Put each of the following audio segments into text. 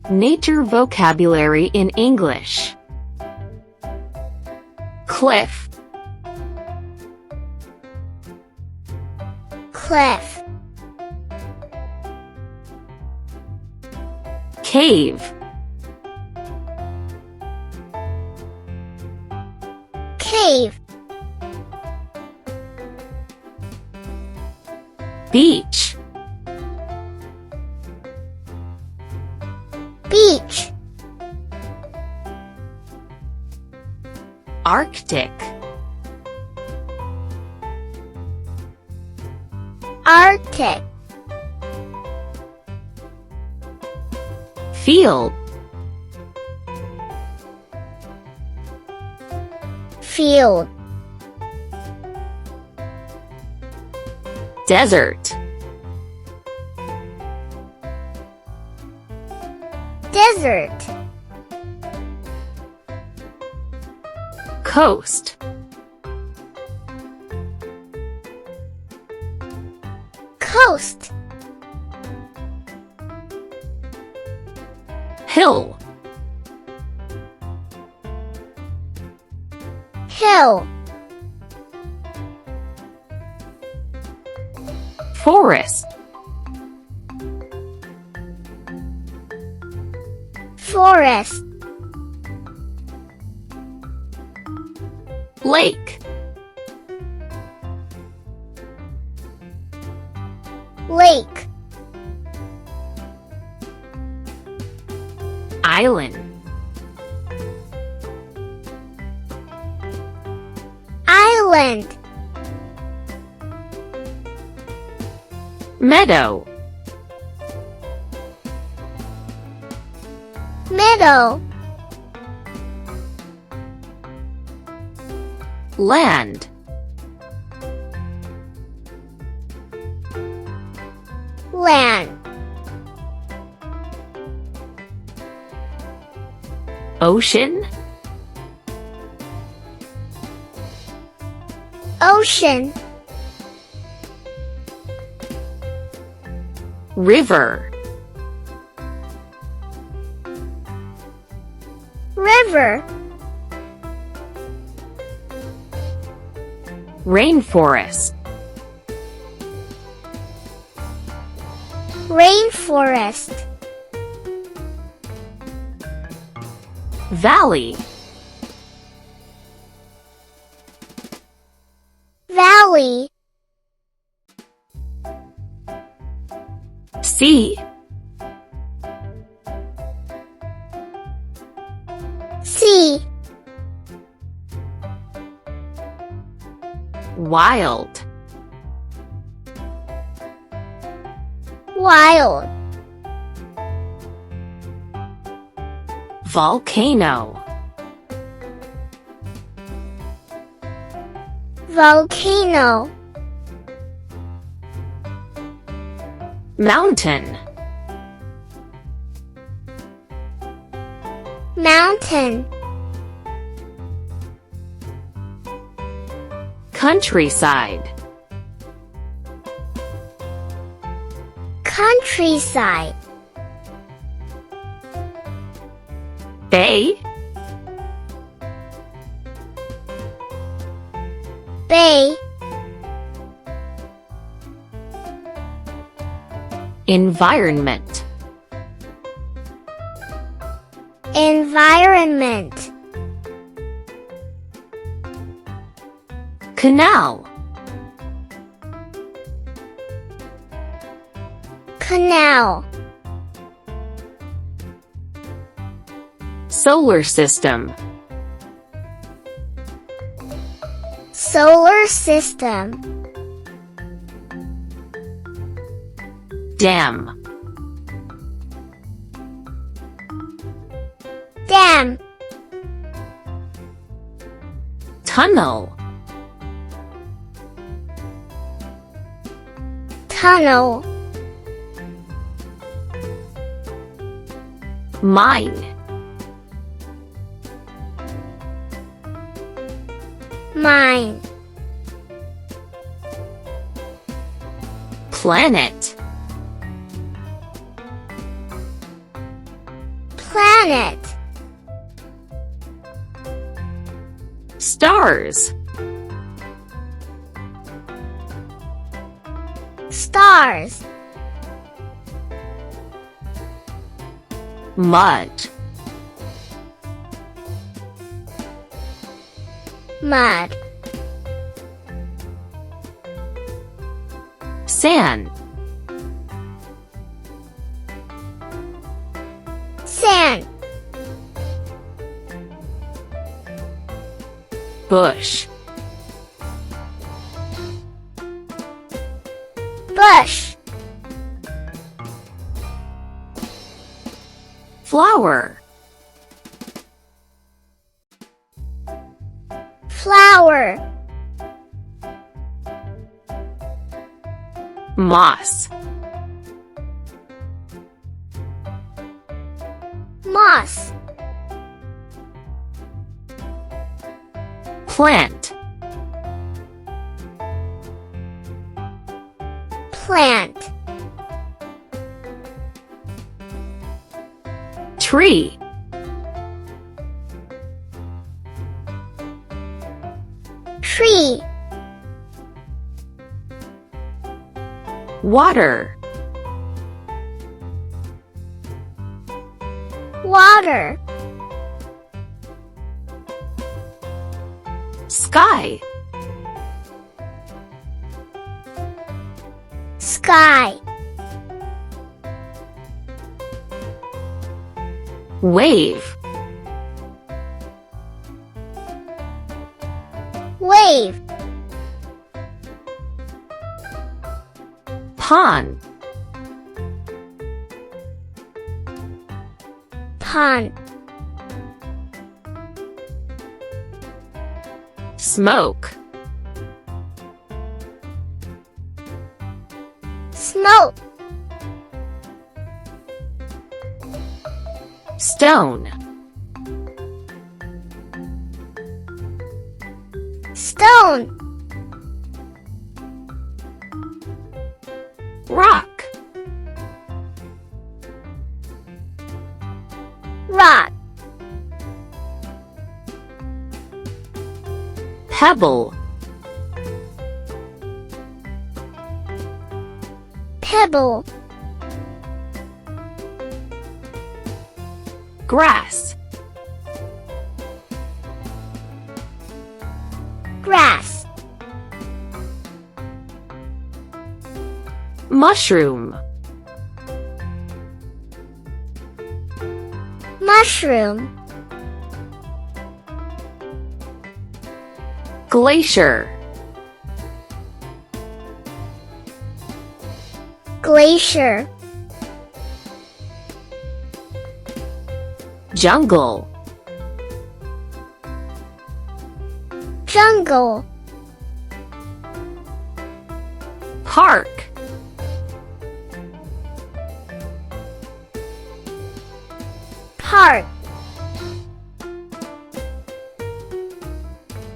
Nature vocabulary in English. Cliff, cliff, cave, cave, beach, beach, Arctic, Arctic, field, field, desert, desert, coast, coast, hill, hill, forest, forest, lake, lake, island, island, meadow, meadow, land, land, ocean, ocean, river, river, rainforest, rainforest, valley, valley, sea, sea, wild, wild, volcano, volcano, mountain, mountain, countryside, countryside, bay, bay, environment, environment, canal, canal, solar system, solar system, dam, dam, tunnel, tunnel, mine, mine, planet, Planet. Stars. Stars. Mud. Mud. Sand. Sand. Bush. Bush. Flower. Flower. Moss. Moss. Plant. Plant. Tree. Tree. Water. Water. Sky. Sky. Wave. Wave. Pond. Pond. Smoke. Smoke. Stone. Stone. Rock. Rock. Pebble. Pebble. Grass. Grass. Mushroom. Mushroom. Glacier. Glacier. Jungle. Jungle. Park. Park.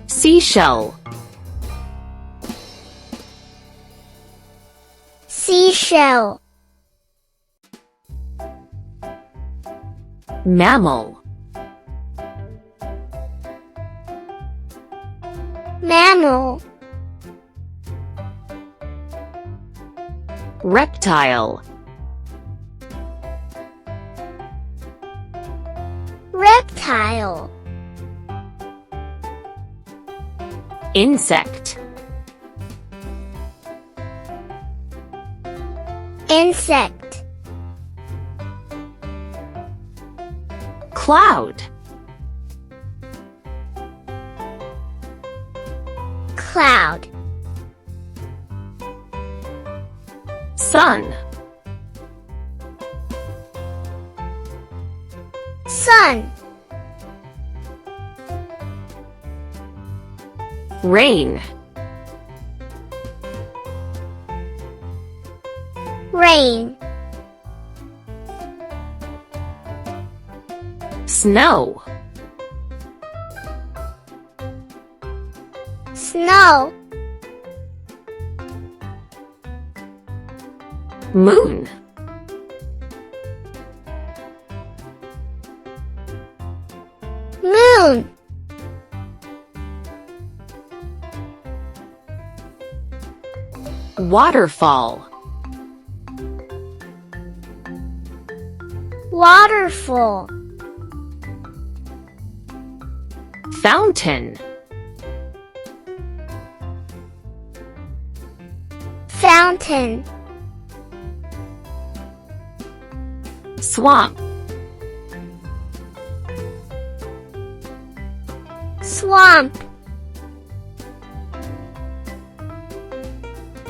Seashell. Seashell. Mammal. Mammal. Reptile. Reptile. Insect. Insect. Cloud. Cloud. Sun. Sun. Rain. Rain. Snow. Snow. Moon. Moon. Waterfall. Waterfall. Fountain. Fountain. Swamp. Swamp.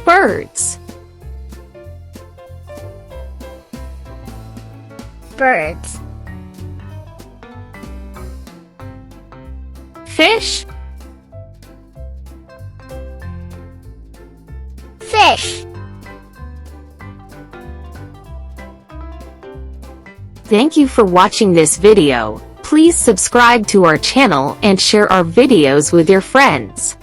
Birds. Birds. Fish. Fish. Thank you for watching this video. Please subscribe to our channel and share our videos with your friends.